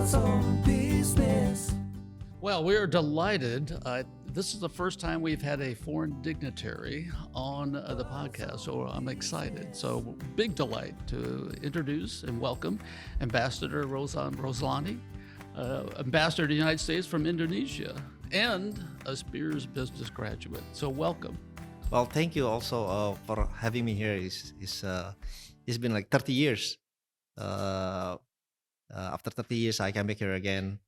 Thoughts on Business. Well, we are delighted. This is the first time we've had a foreign dignitary on the podcast, so I'm excited. So, big delight to introduce and welcome Ambassador Rozan Roslani, Ambassador to the United States from Indonesia, and a Spears Business graduate. So, welcome. Well, thank you also for having me here. It's been like 30 years. After 30 years, I came back here again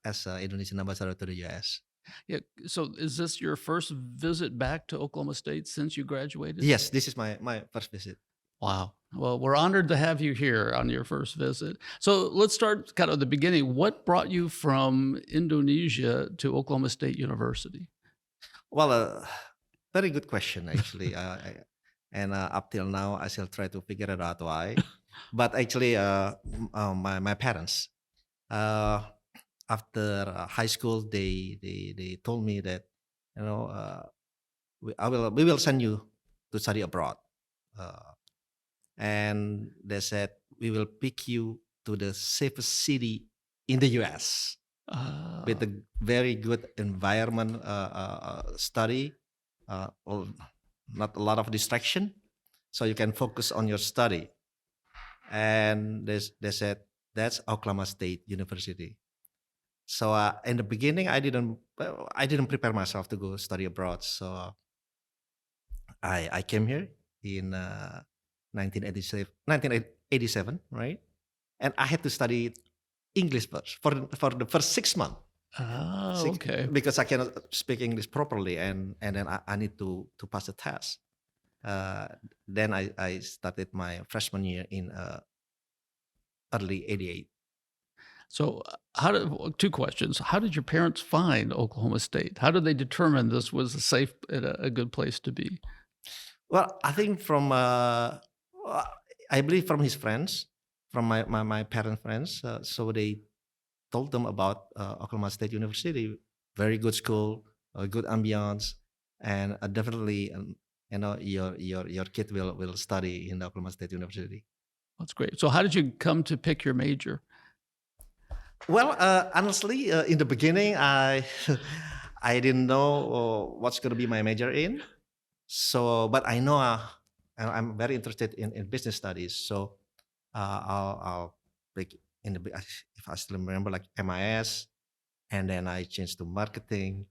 as an Indonesian ambassador to the US. Yeah. So, is this your first visit back to Oklahoma State since you graduated? Yes, this is my first visit. Wow. Well, we're honored to have you here on your first visit. So let's start kind of the beginning. What brought you from Indonesia to Oklahoma State University? Well, very good question actually. And up till now, I still try to figure it out why. But actually, my parents, after high school, they told me that we will send you to study abroad. And they said we will pick you to the safest city in the US with a very good environment study, not a lot of distraction, so you can focus on your study. And they said that's Oklahoma State University. So in the beginning, I didn't prepare myself to go study abroad. So I came here in 1987, right? And I had to study English first for the first 6 months. Oh, okay. Because I cannot speak English properly, and then I need to pass the test. Then I started my freshman year in early '88. So, two questions. How did your parents find Oklahoma State? How did they determine this was a safe and a good place to be? Well, I think from I believe from his friends, from my parents' friends. So they told them about Oklahoma State University, very good school, good ambiance, and definitely your kid will study in Oklahoma State University. That's great. So, how did you come to pick your major? Well, honestly, in the beginning, I I didn't know what's going to be my major in. So, but I know I'm very interested in business studies. So I'll pick if I still remember, like MIS, and then I changed to marketing,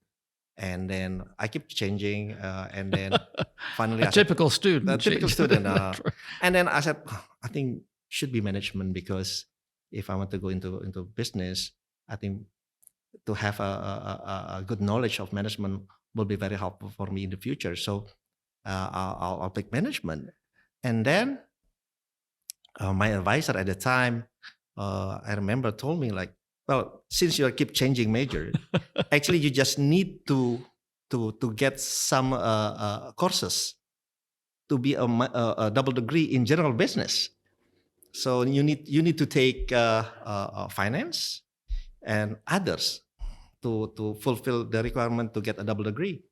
and then I keep changing, and then finally A typical student. a typical James. student, and then I said, I think should be management, because if I want to go into business, I think to have a good knowledge of management will be very helpful for me in the future. So I'll pick management. And then my advisor at the time, I remember, told me like, well, since you keep changing major, actually you just need to get some courses to be a double degree in general business. So you need to take finance and others to fulfill the requirement to get a double degree.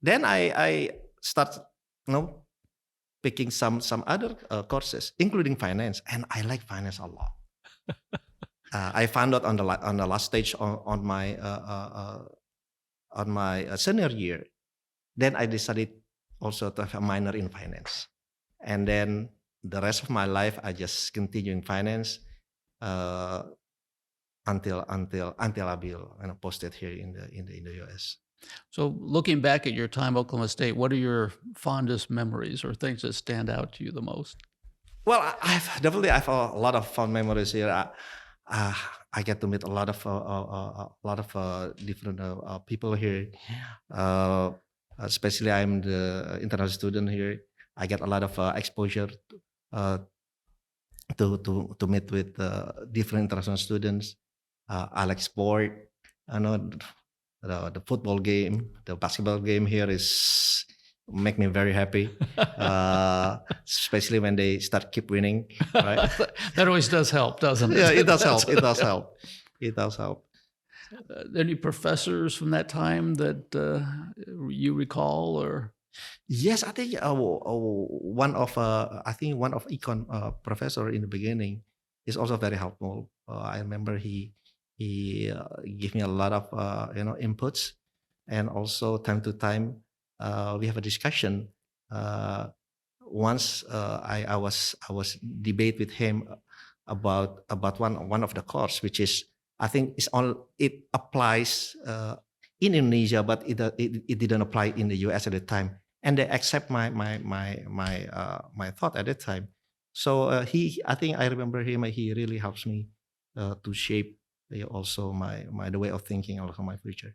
Then I start picking some other courses, including finance, and I like finance a lot. I found out on the last stage on my senior year. Then I decided also to have a minor in finance, and then the rest of my life I just continue in finance until I be posted here in the US. So, looking back at your time at Oklahoma State, what are your fondest memories or things that stand out to you the most? Well, I have a lot of fun memories here. I get to meet a lot of different people here. Especially I'm the international student here. I get a lot of exposure to meet with different international students. I like sport. I know the football game, the basketball game here is make me very happy, especially when they keep winning. Right? That always does help, doesn't it? Yeah, it does help. It does help. It does help. Any professors from that time that you recall, or? Yes, I think one of econ professor in the beginning. is also very helpful. I remember he gave me a lot of inputs, and also time to time we have a discussion. Uh, Once I was debate with him about one of the course, which is I think it applies in Indonesia, but it didn't apply in the US at the time, and they accept my thought at that time. So I think I remember him. He really helps me to shape also my the way of thinking also my future.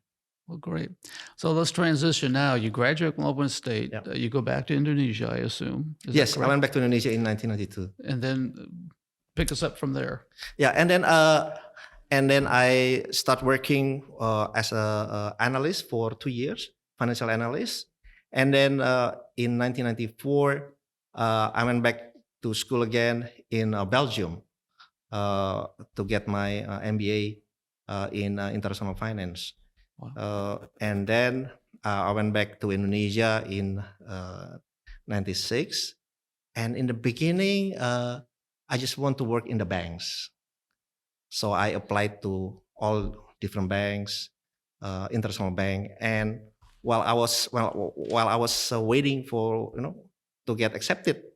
Well, great. So let's transition now. You graduate from Open State. Yeah. You go back to Indonesia, I assume. Is that Yes, I correct? went back to Indonesia in 1992. And then pick us up from there. Yeah, and then I start working as a analyst for 2 years, financial analyst, and then in 1994 I went back to school again in Belgium to get my MBA in international finance. Wow. And then I went back to Indonesia in 96. And in the beginning, I just want to work in the banks. So I applied to all different banks, international bank. And while I was waiting for to get accepted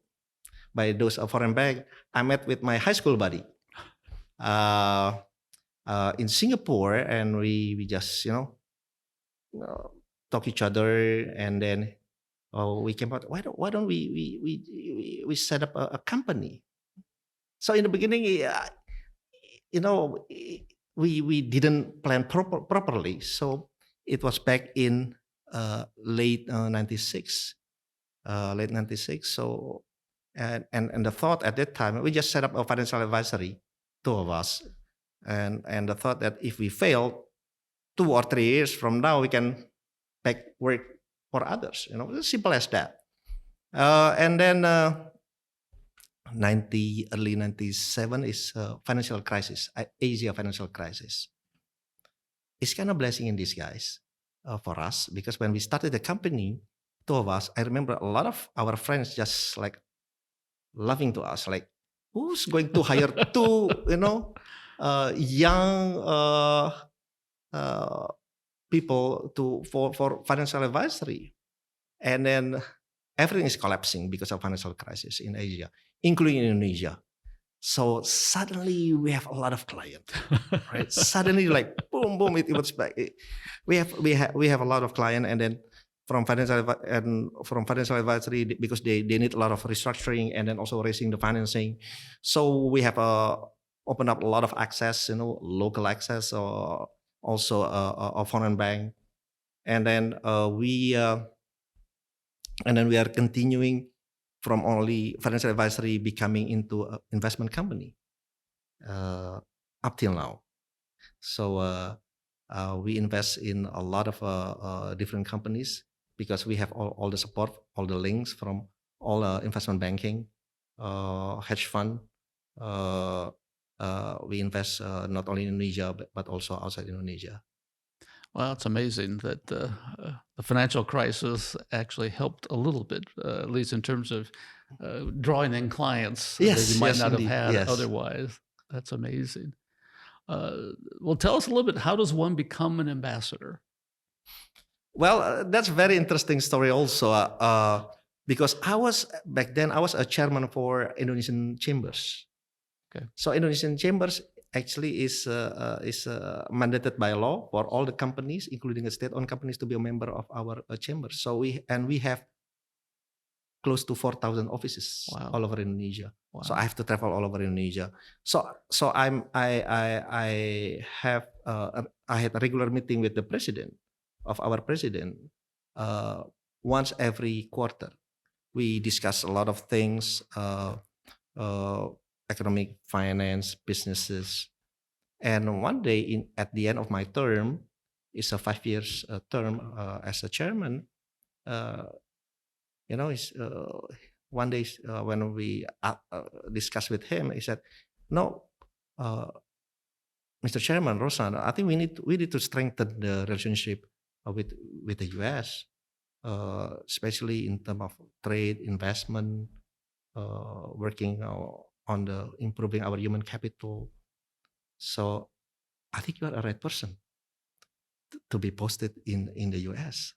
by those foreign bank, I met with my high school buddy in Singapore, and we just talk each other, and then we came out. Why don't we set up a company? So in the beginning, we didn't plan properly. So it was back in late '96, late '96. So and the thought at that time, we just set up a financial advisory, two of us, and the thought that if we fail, 2 or 3 years from now, we can back work for others. It's simple as that. And then early 97 is financial crisis, Asia financial crisis. It's kind of blessing in disguise for us, because when we started the company, two of us, I remember a lot of our friends just like laughing to us, like, who's going to hire two, young people for financial advisory, and then everything is collapsing because of financial crisis in Asia, including Indonesia. So suddenly we have a lot of clients, right? Suddenly, like boom, boom, it was back. We have a lot of clients, and then from financial advisory, because they need a lot of restructuring and then also raising the financing. So we have opened up a lot of access, local access, or also a foreign bank, and then we are continuing from only financial advisory becoming into an investment company up till now. So we invest in a lot of different companies, because we have all the support, all the links from all investment banking, hedge fund. We invest not only in Indonesia but also outside Indonesia. Well, it's amazing that the financial crisis actually helped a little bit, at least in terms of drawing in clients that Yes, you might yes, not indeed, have had yes. otherwise. That's amazing. Well, tell us a little bit. How does one become an ambassador? Well, that's a very interesting story also, because back then I was a chairman for Indonesian Chambers. Okay. So Indonesian Chambers actually is mandated by law for all the companies, including the state-owned companies, to be a member of our chamber. So we have close to 4,000 offices. Wow. All over Indonesia. Wow. So I have to travel all over Indonesia. So I had a regular meeting with the president of our president once every quarter. We discuss a lot of things, economic, finance, businesses. And one day at the end of my term, it's a 5 years term as a chairman. One day when we discussed with him, he said, "No, Mr. Chairman, Rosan, I think we need to strengthen the relationship with the US, especially in terms of trade, investment, working on the improving our human capital. So I think you are a right person to be posted in the US.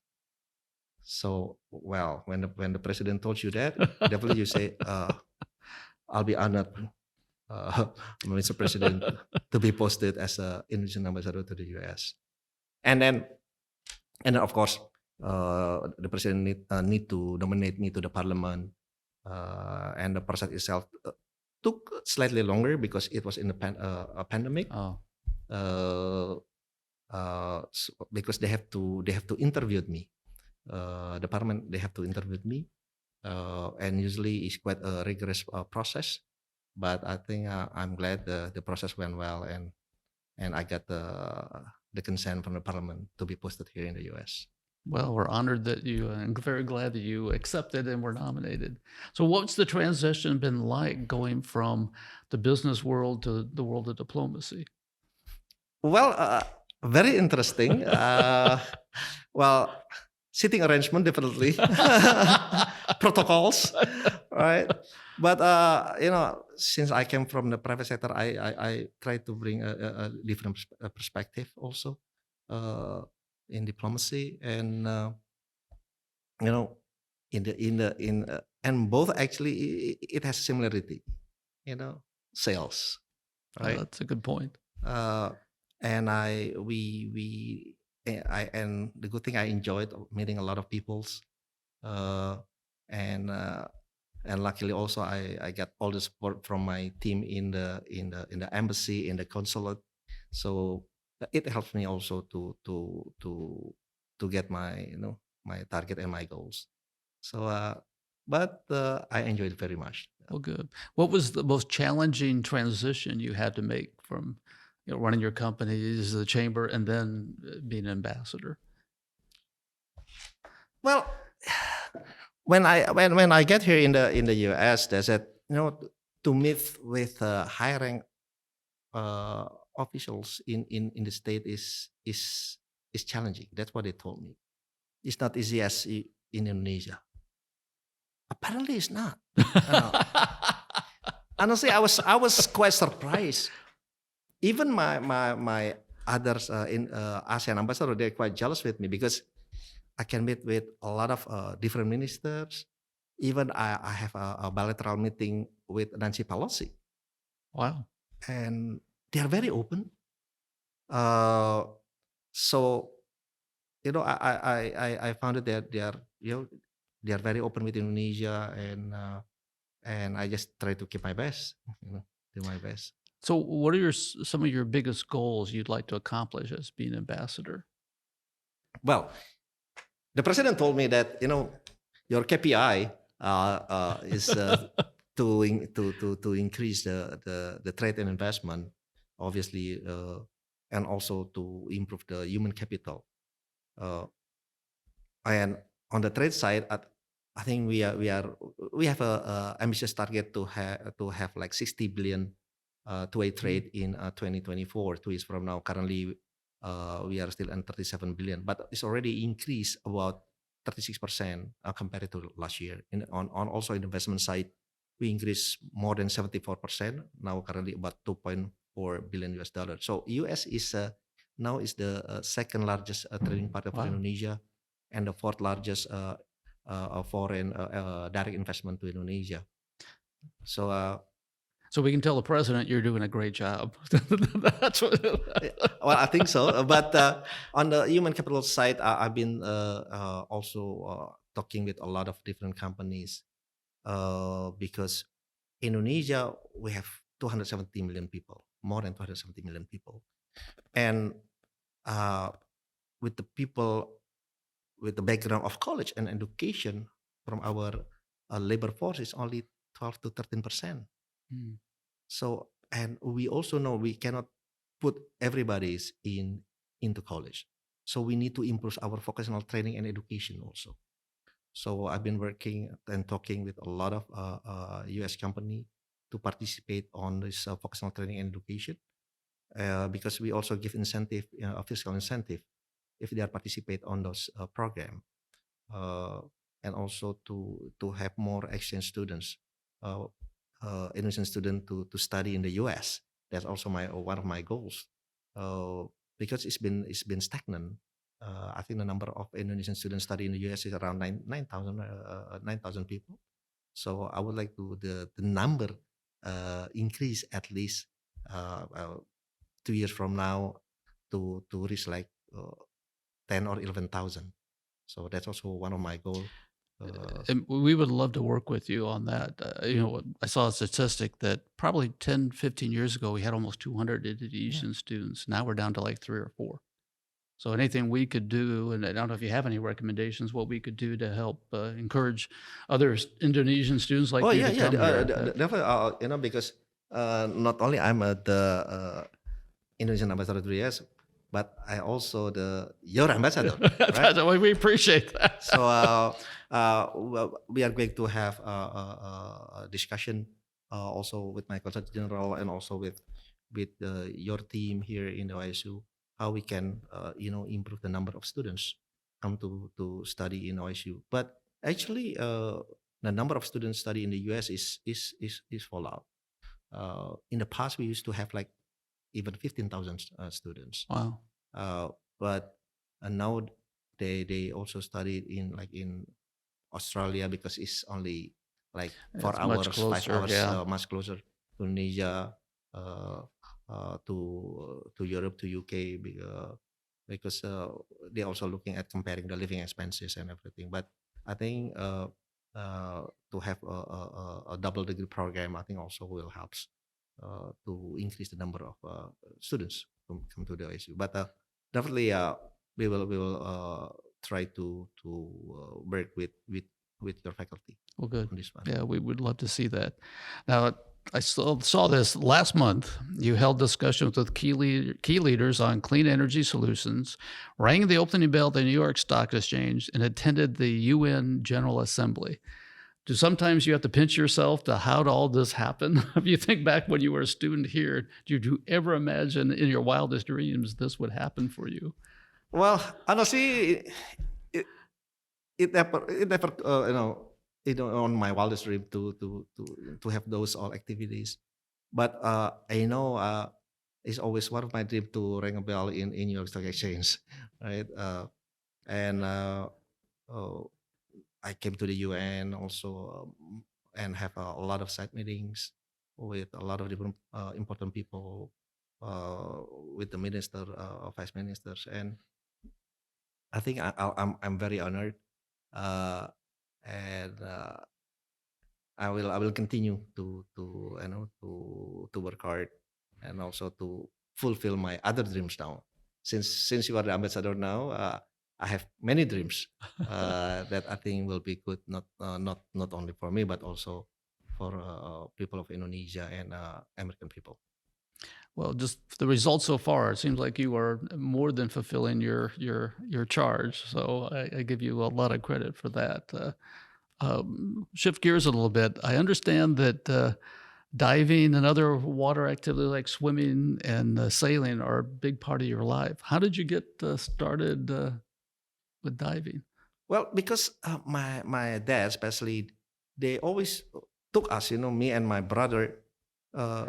So, well, when the president told you that, definitely you say, I'll be honored, Mr. President, to be posted as a Indonesian ambassador to the US. And then, of course, the president need to nominate me to the parliament, and the process itself took slightly longer because it was in a pandemic. Oh, Because they have to interview me. The parliament, they have to interview me, and usually it's quite a rigorous process. But I think I'm glad the process went well, and I got the consent from the parliament to be posted here in the US. well, we're honored that you, and very glad that you accepted and were nominated. So, what's the transition been like going from the business world to the world of diplomacy? Well, very interesting. Well, sitting arrangement definitely, protocols, right? But since I came from the private sector, I try to bring a different perspective also in diplomacy, and and both actually it has similarity, sales, Oh, right? that's a good point. And and the good thing, I enjoyed meeting a lot of peoples, and luckily also I got all the support from my team in the embassy, in the consulate, so it helps me also to get my my target and my goals. So but I enjoyed it very much. Well, good. What was the most challenging transition you had to make from running your company as the chamber and then being an ambassador? Well, when I get here in the US, they said to meet with high rank officials in the state is challenging. That's what they told me. It's not easy as in Indonesia. Apparently, it's not. Honestly, I was quite surprised. Even my others in ASEAN ambassador, they're quite jealous with me because I can meet with a lot of different ministers. Even I have a bilateral meeting with Nancy Pelosi, Wow. and they are very open. So I found it that they are very open with Indonesia, and I just try to keep my best, do my best. So, what are some of your biggest goals you'd like to accomplish as being ambassador? Well, the president told me that your KPI is to increase the trade and investment, obviously, and also to improve the human capital. And on the trade side, I think we have a ambitious target to have like 60 billion two-way trade in 2024, 2 years from now. Currently, we are still at 37 billion, but it's already increased about 36% compared to last year. On also in the investment side, we increased more than 74%. Now currently about 2.4 billion US dollars. So US is now is the second largest trading partner for Wow. Indonesia, and the fourth largest foreign direct investment to Indonesia. So So we can tell the president you're doing a great job. That's what. well, I think so. But on the human capital side, I've been also talking with a lot of different companies because Indonesia, we have 270 million people, more than 270 million people, and with the people with the background of college and education from our labor force is only 12 to 13%. Hmm. So, and we also know we cannot put everybody's into college. So we need to improve our vocational training and education also. So I've been working and talking with a lot of US company to participate on this vocational training and education because we also give incentive, a fiscal incentive if they are participate on those program, and also to have more exchange students Indonesian student to study in the US. That's also my one of my goals, uh, because it's been stagnant. I think the number of Indonesian students study in the US is around 9,000 people. So I would like to the number increase at least uh, uh, 2 years from now to reach like 10 or 11,000. So that's also one of my goal. And we would love to work with you on that. I saw a statistic that probably 10, 15 years ago, we had almost 200 Indonesian students. Now we're down to like 3 or 4. So anything we could do, and I don't know if you have any recommendations, what we could do to help encourage other Indonesian students like Oh you yeah, to yeah, come here. definitely. Because not only I'm the Indonesian ambassador to the US, but I also your ambassador, right? We appreciate that. So well, we are going to have a discussion also with my consul general and also with your team here in the OSU, how we can improve the number of students come to study in OSU. But actually, the number of students study in the US is fall out. In the past, we used to have like even 15,000 students. Wow. But now they also study in Australia because it's only like It's 4 hours, much 5 hours, closer. Yeah. much closer to Indonesia, to Europe, to UK, because they're also looking at comparing the living expenses and everything. But I think to have a double degree program, I think also will help to increase the number of students who come to the OSU. But definitely, we will try to work with your faculty Well, good. on this one. Yeah, we would love to see that. Now, I saw this last month. You held discussions with key leaders on clean energy solutions, rang the opening bell at the New York Stock Exchange, and attended the UN General Assembly. Do sometimes you have to pinch yourself to how did all this happen? If you think back when you were a student here, did you ever imagine in your wildest dreams this would happen for you? Well, honestly, it never on my wildest dream to have those all activities. But I know it's always one of my dream to ring a bell in New York Stock Exchange, right? And I came to the UN also, and have a lot of side meetings with a lot of different important people, with the minister, vice ministers, and I think I'm very honored, uh, and I will continue to work hard and also to fulfill my other dreams now. Since you are the ambassador now, I have many dreams that I think will be good, not only for me but also for people of Indonesia and American people. Well, just the results so far, it seems like you are more than fulfilling your charge. So I give you a lot of credit for that. Shift gears a little bit. I understand that diving and other water activities like swimming and sailing are a big part of your life. How did you get started with diving? Well, because my dad especially, they always took us, me and my brother, uh,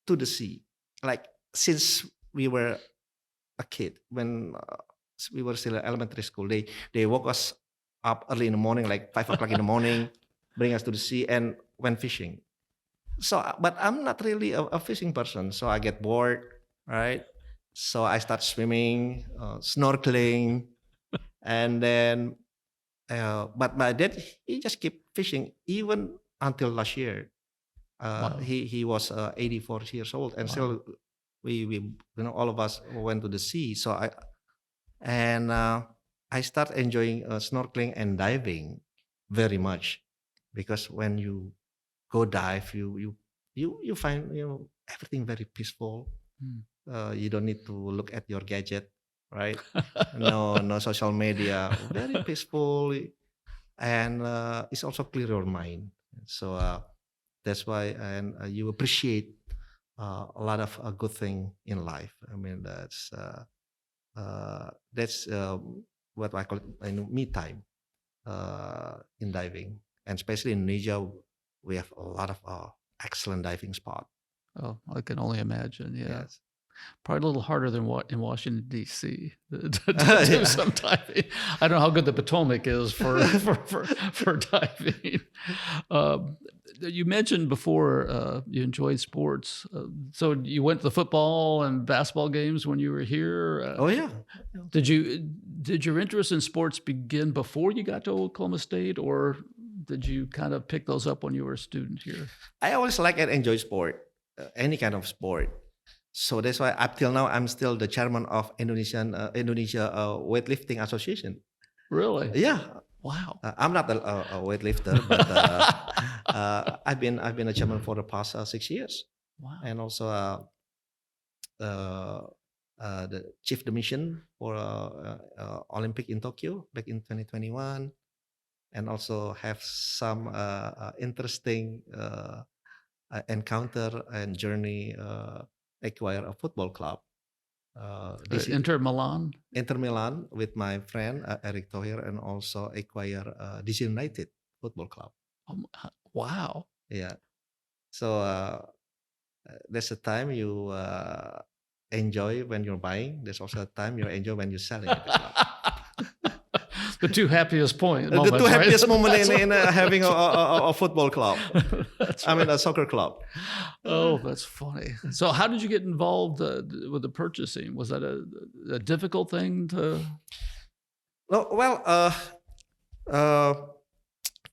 to the sea. Like since we were a kid, when we were still in elementary school, they woke us up early in the morning, like 5 o'clock in the morning, bring us to the sea and went fishing. So, but I'm not really a fishing person, so I get bored, right? So I start swimming, snorkeling, and then, but my dad, he just keep fishing even until last year. Wow. He was 84 years old, and Wow. still we all of us went to the sea. So I start enjoying snorkeling and diving very much, because when you go dive, you find everything very peaceful. Mm. You don't need to look at your gadget, right? No social media, very peaceful, and it's also clear your mind. So that's why, and you appreciate a lot of good thing in life. I mean, that's what I call it, me time in diving, and especially in Indonesia. we have a lot of excellent diving spot. Oh, I can only imagine. Yeah. Yes. Probably a little harder than in Washington D.C. to do Yeah. some diving. I don't know how good the Potomac is for diving. You mentioned before you enjoyed sports. So you went to the football and basketball games when you were here. Oh yeah. Did your interest in sports begin before you got to Oklahoma State, or did you kind of pick those up when you were a student here? I always like and enjoy sport, any kind of sport. So that's why up till now I'm still the chairman of Indonesia Weightlifting Association. Really? Yeah, Wow. I'm not a weightlifter, but I've been a chairman for the past 6 years, Wow. and also the chief the mission for Olympic in Tokyo back in 2021, and also have some interesting encounter and journey. Acquire a football club. This Inter Milan. Inter Milan with my friend Eric Thohir, and also acquire DC United football club. Wow. Yeah. So there's a time you enjoy when you're buying. There's also a time you enjoy when you're selling the club. The two happiest The moments, two happiest right? moments in having a football club. That's I mean, right. a soccer club. Oh, that's funny. So, how did you get involved with the purchasing? Was that a difficult thing to? No, well,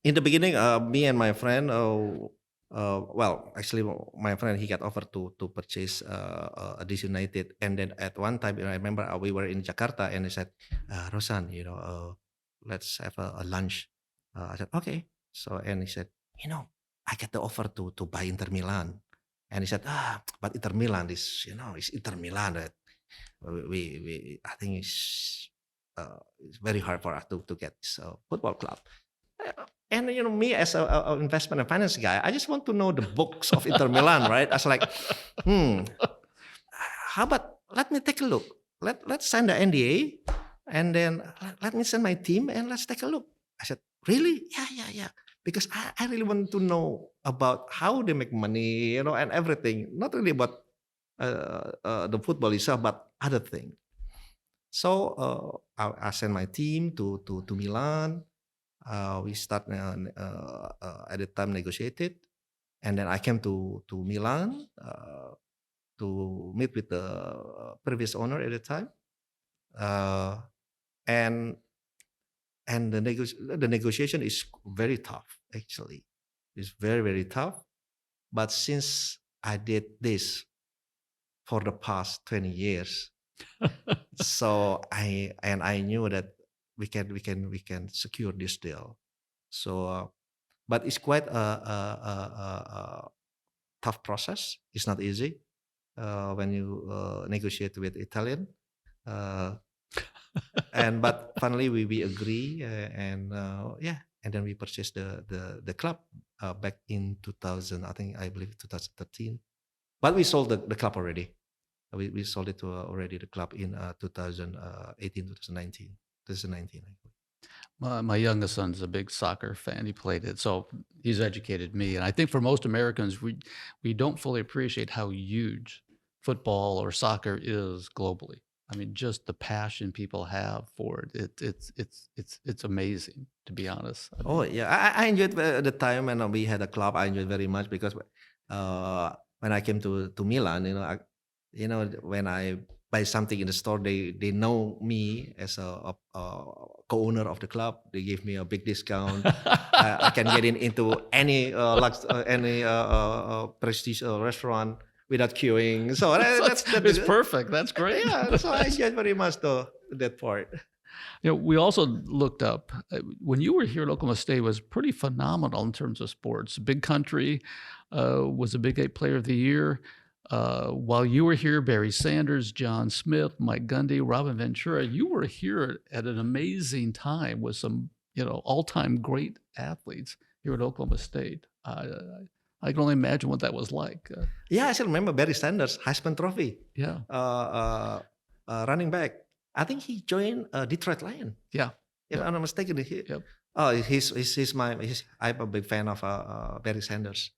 in the beginning, me and my friend, well, actually, my friend he got offered to purchase a DC United, and then at one time, I remember we were in Jakarta, and he said, "Rosan, let's have a lunch." I said, "Okay." So, and he said, "I got the offer to buy Inter Milan," and he said, but Inter Milan is, it's Inter Milan that we I think it's very hard for us to get this football club. And me as a investment and finance guy, I just want to know the books of Inter Milan, right? I was like, how about let me take a look. Let's sign the NDA, and then let me send my team and let's take a look. I said, really? Yeah. Because I really want to know about how they make money, and everything. Not really about the football itself, but other things. So I sent my team to Milan. We start at the time negotiated, and then I came to Milan to meet with the previous owner at the time, and the negotiation is very tough. Actually, it's very, very tough. But since I did this for the past 20 years, so I knew that we can secure this deal. So, but it's quite a tough process. It's not easy when you negotiate with Italian. But finally we agree, and then we purchased the club back in 2000. I believe 2013. But we sold the club already. We sold it to already the club in 2018, 2019. My youngest son's a big soccer fan. He played it, so he's educated me. And I think for most Americans, we don't fully appreciate how huge football or soccer is globally. I mean, just the passion people have for it. It's amazing, to be honest. I Oh mean, yeah, I enjoyed the time when we had a club. I enjoyed very much because when I came to Milan, when I buy something in the store, they know me as a co-owner of the club. They give me a big discount. I can get into any prestige restaurant without queuing. So it's perfect. That's great. yeah. So I enjoyed very much that part. We also looked up when you were here at Oklahoma State was pretty phenomenal in terms of sports. Big Country was a Big 8 Player of the Year. While you were here, Barry Sanders, John Smith, Mike Gundy, Robin Ventura, you were here at an amazing time with some, all-time great athletes here at Oklahoma State. I can only imagine what that was like. Yeah, I still remember Barry Sanders, Heisman Trophy, Yeah. running back. I think he joined Detroit Lion. Yeah. If I'm not mistaken. Yep. Oh, I'm a big fan of Barry Sanders.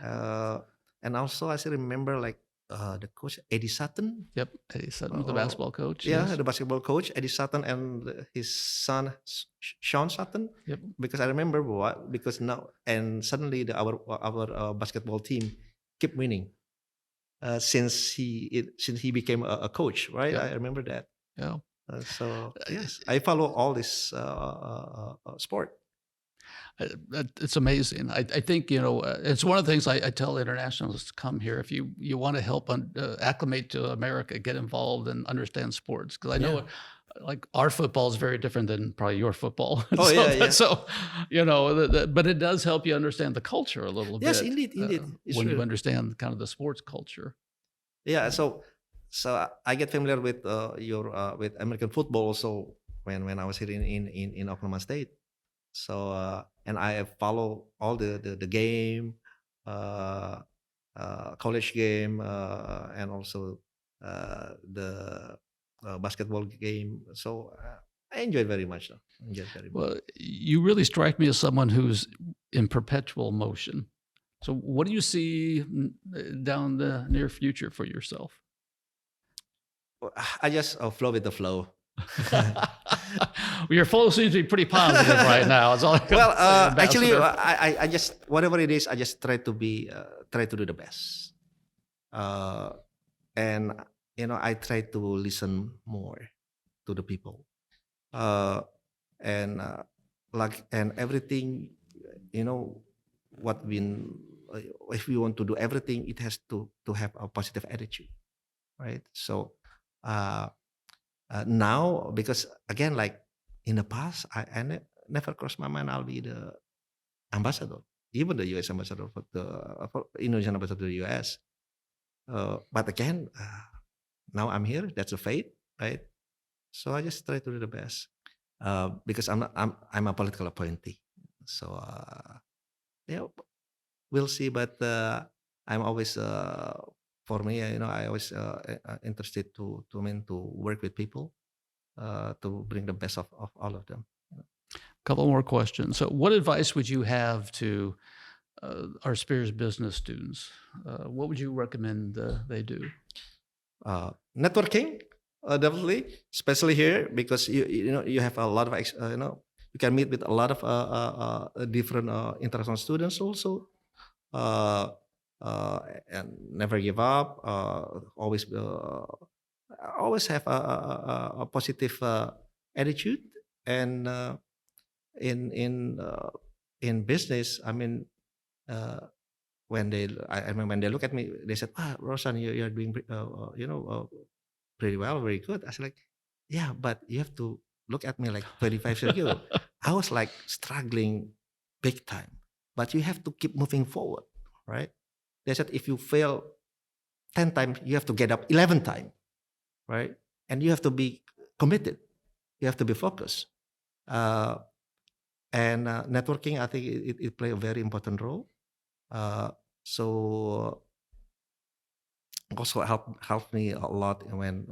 Uh, and also I still remember like the coach Eddie Sutton. Yep, Eddie Sutton, the Uh, basketball coach. yeah, Yes. the basketball coach Eddie Sutton and his son Sean Sutton. Yep. Because I remember what because now and suddenly our basketball team kept winning since he became a coach, right? Yep. I remember that. Yeah. So yes, I follow all this sport. It's amazing. I think, it's one of the things I tell internationals to come here. If you want to help acclimate to America, get involved and understand sports. Because I know like our football is very different than probably your football. Oh, yeah. So, but it does help you understand the culture a little Yes, bit. indeed. It's when you true. understand kind of the sports culture. Yeah, so I get familiar with your with American football also when I was here in Oklahoma State. So and I follow all the game, uh, college game, and also the basketball game. So I enjoy it very much. Though. Enjoy it very much. Well, you really strike me as someone who's in perpetual motion. So what do you see down the near future for yourself? I just flow with the flow. Your flow seems to be pretty positive right now. It's all I can Well, say, actually, Ambassador. I just whatever it is, I just try to do the best, and I try to listen more to the people, and and everything, what if we want to do everything, it has to have a positive attitude, right? So now, because again, like in the past, I never crossed my mind I'll be the ambassador, even the U.S. ambassador for the Indonesian ambassador to the U.S. But again, now I'm here. That's a fate, right? So I just try to do the best because I'm a political appointee. So yeah, we'll see. But I'm always for me, I always interested to work with people to bring the best of all of them. Couple more questions. So what advice would you have to our Spears business students? What would you recommend they do? Networking, definitely, especially here because you have a lot of you can meet with a lot of different international students also, and never give up. Always have a positive attitude, and in business, I mean. When I mean, when they look at me, they said, Rosan, you're doing, pretty well, very good. I said like, yeah, but you have to look at me like 25 years ago. I was like struggling big time, but you have to keep moving forward, right? They said, if you fail 10 times, you have to get up 11 times, right? And you have to be committed. You have to be focused. And networking, I think it plays a very important role. So also helped me a lot when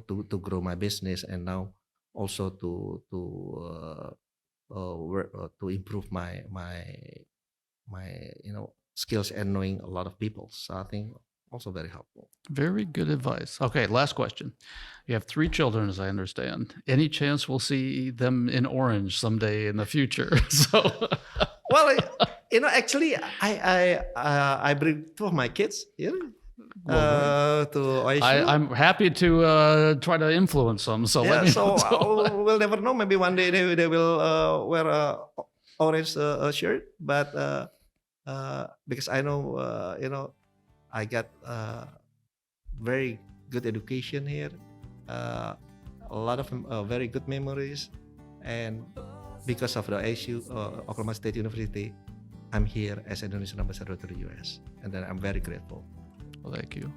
to grow my business, and now also to improve my skills and knowing a lot of people. So I think also very helpful. Very good advice. Okay, last question. You have 3 children, as I understand. Any chance we'll see them in orange someday in the future? So, Well, actually, I bring 2 of my kids here to OSU. I'm happy to try to influence them. So let me So know. we'll never know. Maybe one day they will wear a orange shirt, but because I know I got very good education here, a lot of very good memories, and because of the ASU, Oklahoma State University, I'm here as Indonesian ambassador to the U.S., and then I'm very grateful. Well, thank you.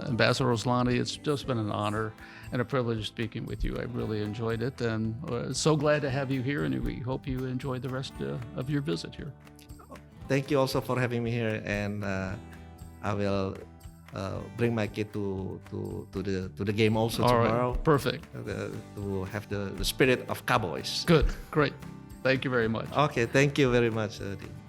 Ambassador Roslani, it's just been an honor and a privilege speaking with you. I really enjoyed it, and so glad to have you here, and we hope you enjoy the rest of your visit here. Thank you also for having me here, and I will bring my kid to the game also All tomorrow right, perfect. to have the spirit of Cowboys. Good, great. Thank you very much. Okay, thank you very much, Dean.